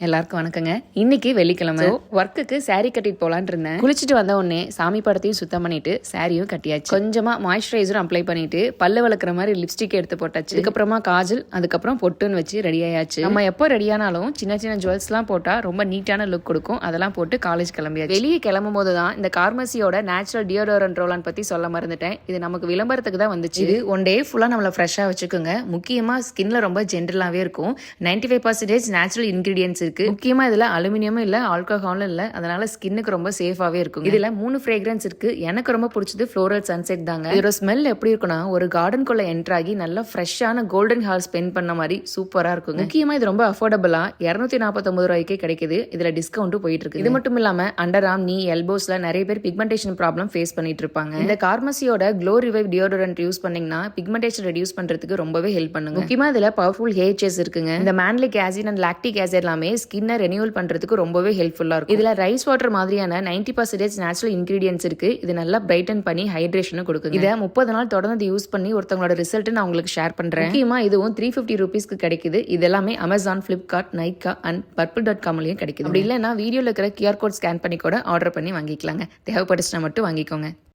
எல்லாருக்கும் வணக்கங்க. இன்னைக்கு வெள்ளிக்கிழமை. ஒர்க்குக்கு saree கட்டிட்டு போலான்னு இருந்தேன். குளிச்சுட்டு வந்த உடனே சாமி படத்தையும் சுத்தம் பண்ணிட்டு சாரியும் கட்டியாச்சு. கொஞ்சமா மாய்ஸ்சரைசரும் அப்ளை பண்ணிட்டு பல்லு வளர்க்குற மாதிரி லிப்ஸ்டிக் எடுத்து போட்டாச்சு. அதுக்கப்புறமா காஜல், அதுக்கப்புறம் பொட்டுன்னு வச்சு ரெடி ஆயாச்சு. நம்ம எப்போ ரெடியானாலும் சின்ன சின்ன ஜுவல்ஸ் எல்லாம் போட்டா ரொம்ப நீட்டான லுக் கொடுக்கும். அதெல்லாம் போட்டு காலேஜ் கிளம்பியாச்சு. வெளியே கிளம்பும் போது தான் இந்த கார்மசியோட நேச்சுரல் டியோடரண்ட் ரோலான் பத்தி சொல்ல மறந்துட்டேன். இது நமக்கு விளம்பரத்துக்கு தான் வந்துச்சு. இது ஒன் டே ஃபுல்லா நம்மள ஃப்ரெஷ்ஷா வச்சுக்கோங்க. முக்கியமா ஸ்கின்ல ரொம்ப ஜென்ரலாவே இருக்கும். 95% நேச்சுரல் இன்கிரீடியன்ஸ் இருக்கு. முக்கியமா இதுல அலுமினியமும் இல்ல, ஆல்கஹாலும் இல்ல. அதனால ஸ்கின்னுக்கு ரொம்ப சேஃபாவே இருக்கும். இதுல 3 ஃப்ரேக்ரன்ஸ் இருக்கு. எனக்கு ரொம்ப பிடிச்சது ஃப்ளோரல் சன்செட் தாங்க. இதோட ஸ்மெல் எப்படி இருக்குன்னா, ஒரு கார்டனுக்குள்ள என்டர் ஆகி நல்ல ஃப்ரெஷ்ஷான கோல்டன் ஹார் ஸ்பெண்ட் பண்ண மாதிரி சூப்பரா இருக்கும். முக்கியமா இது ரொம்ப அஃபோர்டபுளா 249 ரூபாய்க்கே கிடைக்குது. இதுல டிஸ்கவுண்ட் போயிட்டு இருக்கு. இது மட்டும் இல்லாம அண்டர் ஆர்ம், நீ, எல்போஸ்ல நிறைய பேர் பிக்மெண்டேஷன் ப்ராப்ளம் ஃபேஸ் பண்ணிட்டு இருப்பாங்க. இந்த கார்மசியோட க்ளோ ரிவைவ் டியோடரண்ட் யூஸ் பண்ணீங்கன்னா பிக்மெண்டேஷன் ரெடியூஸ் பண்றதுக்கு ரொம்பவே ஹெல்ப் பண்ணுங்க. முக்கியமா இதுல பவர்ஃபுல் ஹேச்சஸ் இருக்குங்க. இந்த மேன்லிக் ஆசிட் அண்ட் லாக்டிக் ஆசிட் எல்லாமே ஸ்கின்னை ரெனியூவல் பண்றதுக்கு ரொம்பவே ஹெல்ப்ஃபுல்லா இருக்கும். இதுல ரைஸ் வாட்டர் மாதிரியான 90% நேச்சுரல் இன்கிரீடியன்ஸ் இருக்கு. இது நல்லா பிரைட்டன் பண்ணி ஹைட்ரேஷனும் கொடுக்குது. இதை 30 நாள் தொடர்ந்து யூஸ் பண்ணி ஒருத்தவங்களோட ரிசல்ட் நான் உங்களுக்கு ஷேர் பண்றேன். முக்கியமா இதுவும் 350 ரூபீஸ்க்கு கிடைக்குது. இது எல்லாமே அமேசான், பிளிப்கார்ட், நைக்கா அண்ட் purple.com-லயும் கிடைக்குது. அப்படி இல்லைன்னா வீடியோல இருக்கிற QR கோட் ஸ்கேன் பண்ணி கூட ஆர்டர் பண்ணி வாங்கிக்கலாங்க. தேவைப்பட்டுச்சுன்னா மட்டும் வாங்கிக்கோங்க.